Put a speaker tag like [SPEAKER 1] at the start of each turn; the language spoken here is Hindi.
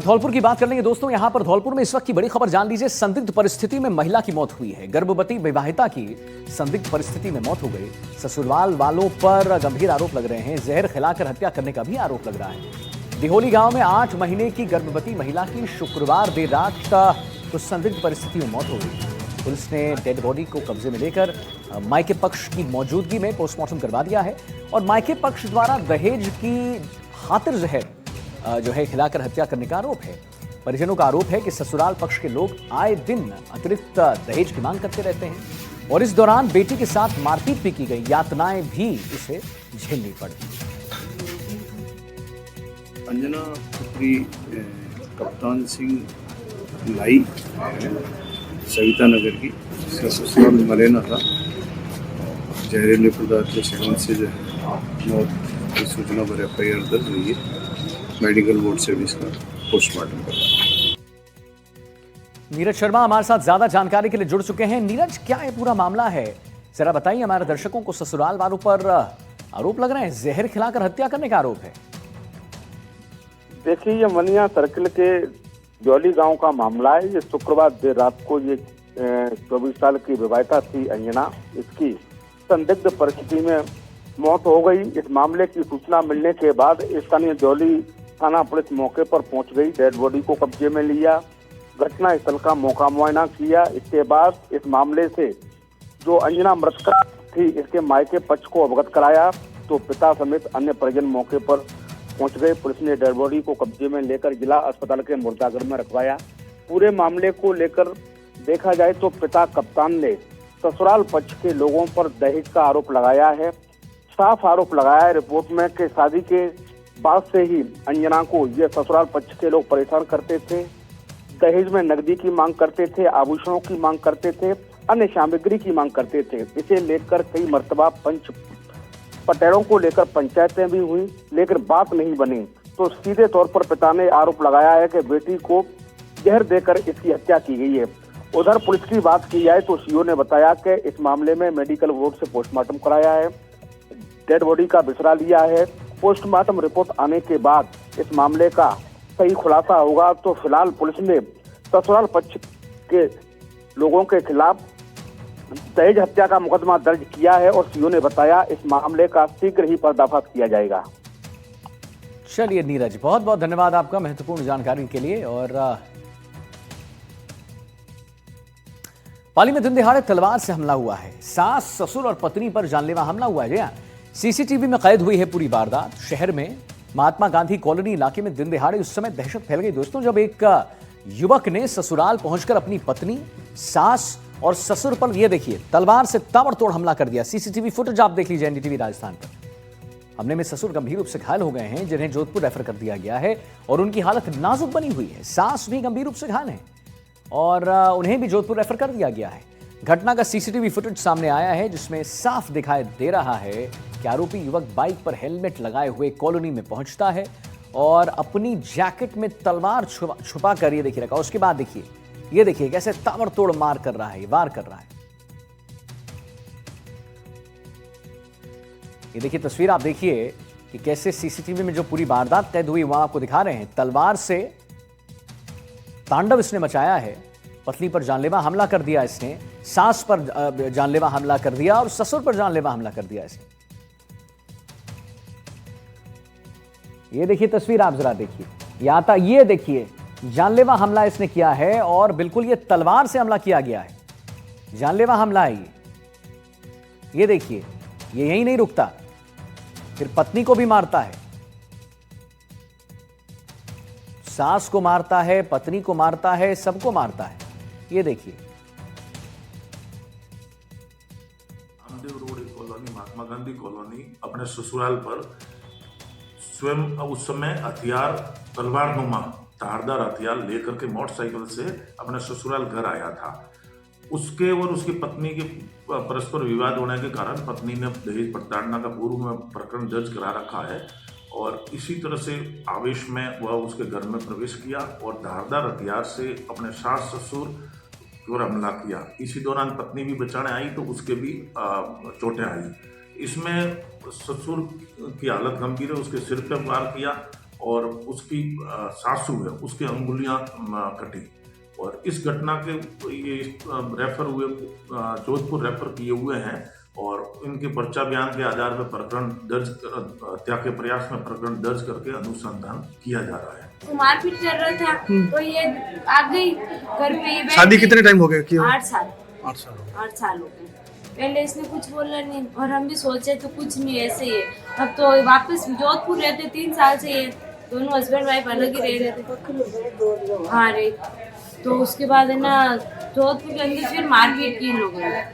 [SPEAKER 1] धौलपुर की बात कर लेंगे दोस्तों। यहां पर धौलपुर में इस वक्त की बड़ी खबर जान लीजिए। संदिग्ध परिस्थिति में महिला की मौत हुई है। गर्भवती विवाहिता की संदिग्ध परिस्थिति में मौत हो गई। ससुराल वालों पर गंभीर आरोप लग रहे हैं। जहर खिलाकर हत्या करने का भी आरोप लग रहा है। दिहोली गांव में 8 महीने की गर्भवती महिला की शुक्रवार देर रात कुछ संदिग्ध परिस्थिति में मौत हो गई। पुलिस ने डेड बॉडी को कब्जे में लेकर मायके पक्ष की मौजूदगी में पोस्टमार्टम करवा दिया है और मायके पक्ष द्वारा दहेज की खातिर जहर जो है खिलाकर हत्या करने का आरोप है। परिजनों का आरोप है कि ससुराल पक्ष के लोग आए दिन अतिरिक्त दहेज की मांग करते रहते हैं और इस दौरान बेटी के साथ मारपीट भी की गई। यातनाएं भी उसे झेलनी पड़ी।
[SPEAKER 2] अंजना पुत्री कप्तान सिंह लाई सविता नगर की ससुराल मलेना था। जहरीले पदार्थ के सेवन से जो है मौत की सूचना पर FIR दर्ज हुई है। मेडिकल बोर्ड से भी इसका पोस्टमार्टम कर रहा है।
[SPEAKER 1] नीरज शर्मा हमारे साथ ज्यादा जानकारी के लिए जुड़ चुके हैं। नीरज, क्या ये पूरा मामला है, जरा बताइए हमारे दर्शकों को। ससुराल वालों पर आरोप लग रहे हैं, जहर खिलाकर हत्या करने का आरोप है।
[SPEAKER 3] देखिए, ये मनिया सर्किल के जौली गांव का मामला है। ये शुक्रवार देर रात को ये 24 साल की विवाहिता थी अंजना, इसकी संदिग्ध परिस्थिति में मौत हो गई। इस मामले की सूचना मिलने के बाद स्थानीय जौली थाना पुलिस मौके पर पहुंच गई। डेड बॉडी को कब्जे में लिया, घटना स्थल का मौका मुआयना किया। इसके बाद इस मामले से जो अंजना मृतका थी इसके मायके पक्ष को अवगत कराया तो पिता समेत अन्य परिजन मौके पर पहुंच गए। पुलिस ने डेड बॉडी को कब्जे में लेकर जिला अस्पताल के मुर्दाघर में रखवाया। पूरे मामले को लेकर देखा जाए तो पिता कप्तान ने ससुराल पक्ष के लोगों पर दहेज का आरोप लगाया है। साफ आरोप लगाया है रिपोर्ट में कि शादी के बाद से ही अंजना को ये ससुराल पक्ष के लोग परेशान करते थे। दहेज में नकदी की मांग करते थे, आभूषणों की मांग करते थे, अन्य सामग्री की मांग करते थे। इसे लेकर कई मर्तबा पंच पटेरों को लेकर पंचायतें भी हुई लेकिन बात नहीं बनी। तो सीधे तौर पर पिता ने आरोप लगाया है कि बेटी को जहर देकर इसकी हत्या की गई है। उधर पुलिस की बात की जाए तो CO ने बताया कि इस मामले में मेडिकल बोर्ड से पोस्टमार्टम कराया है, डेड बॉडी का बिसरा लिया है। पोस्टमार्टम रिपोर्ट आने के बाद इस मामले का सही खुलासा होगा। तो फिलहाल पुलिस ने ससुराल पक्ष के लोगों के खिलाफ दहेज हत्या का मुकदमा दर्ज किया है और CO ने बताया इस मामले का शीघ्र ही पर्दाफाश किया जाएगा।
[SPEAKER 1] चलिए नीरज, बहुत बहुत धन्यवाद आपका महत्वपूर्ण जानकारी के लिए। और पाली में दिन दिहाड़े तलवार से हमला हुआ है। सास, ससुर और पत्नी पर जानलेवा हमला हुआ है। CCTV में कैद हुई है पूरी वारदात। शहर में महात्मा गांधी कॉलोनी इलाके में दिन दिहाड़े उस समय दहशत फैल गई दोस्तों, जब एक युवक ने ससुराल पहुंचकर अपनी पत्नी, सास और ससुर पर ये देखिए तलवार से ताबड़तोड़ हमला कर दिया। CCTV फुटेज आप देख लीजिए NDTV राजस्थान पर। हमले में ससुर गंभीर रूप से घायल हो गए हैं, जिन्हें जोधपुर रेफर कर दिया गया है और उनकी हालत नाजुक बनी हुई है। सास भी गंभीर रूप से घायल है और उन्हें भी जोधपुर रेफर कर दिया गया है। घटना का CCTV फुटेज सामने आया है जिसमें साफ दिखाई दे रहा है कि आरोपी युवक बाइक पर हेलमेट लगाए हुए कॉलोनी में पहुंचता है और अपनी जैकेट में तलवार छुपा कर ये देखिए रखा। उसके बाद देखिए, ये देखिए कैसे ताबड़तोड़ वार कर रहा है। ये देखिए तस्वीर आप देखिए कि कैसे CCTV में जो पूरी वारदात कैद हुई वहां आपको दिखा रहे हैं। तलवार से तांडव इसने मचाया है। पत्नी पर जानलेवा हमला कर दिया इसने, सास पर जानलेवा हमला कर दिया और ससुर पर जानलेवा हमला कर दिया इसने। ये देखिए तस्वीर आप जरा देखिए, ये देखिए जानलेवा हमला इसने किया है और बिल्कुल ये तलवार से हमला किया गया है। जानलेवा हमला है ये देखिए। ये यहीं नहीं रुकता, फिर पत्नी को भी मारता है, सास को मारता है, पत्नी को मारता है, सबको मारता है। ये देखिए
[SPEAKER 4] Ramdev road colony, Mahatma Gandhi colony, अपने ससुराल पर स्वयं उस समय हथियार, तलवार नुमा धारदार हथियार लेकर के मोटरसाइकिल से अपने ससुराल घर आया था। उसके और उसकी पत्नी के परस्पर विवाद होने के कारण पत्नी ने दहेज प्रताड़ना का पूर्व में प्रकरण दर्ज करा रखा है और इसी तरह से आवेश में वह उसके घर में प्रवेश किया और धारदार हथियार से अपने सास ससुर और हमला किया। इसी दौरान पत्नी भी बचाने आई तो उसके भी चोटें आई। इसमें ससुर की हालत गंभीर है, उसके सिर पर वार किया और उसकी सासू है उसकी अंगुलियां कटी। और इस घटना के ये रेफर हुए जोधपुर रेफर किए हुए हैं और इनके पर्चा बयान के आधार पर प्रकरण दर्ज हत्या के प्रयास में प्रकरण दर्ज करके अनुसंधान किया जा रहा है।
[SPEAKER 5] तो मारपीट कर रहा था तो ये आ गई घर पे। ये
[SPEAKER 6] शादी कितने टाइम हो गया कि
[SPEAKER 5] 8 साल
[SPEAKER 6] 8 साल
[SPEAKER 5] 8 साल हो गए। पहले इसने कुछ बोला नहीं और हम भी सोचे तो कुछ नहीं, ऐसे ही है। अब तो वापस जोधपुर रहते 3 साल से, ये दोनों हस्बैंड वाइफ अलग ही रह रहे थे। हाँ रे, तो उसके बाद है ना जोधपुर के अंदर फिर मारपीट की इन लोगों ने।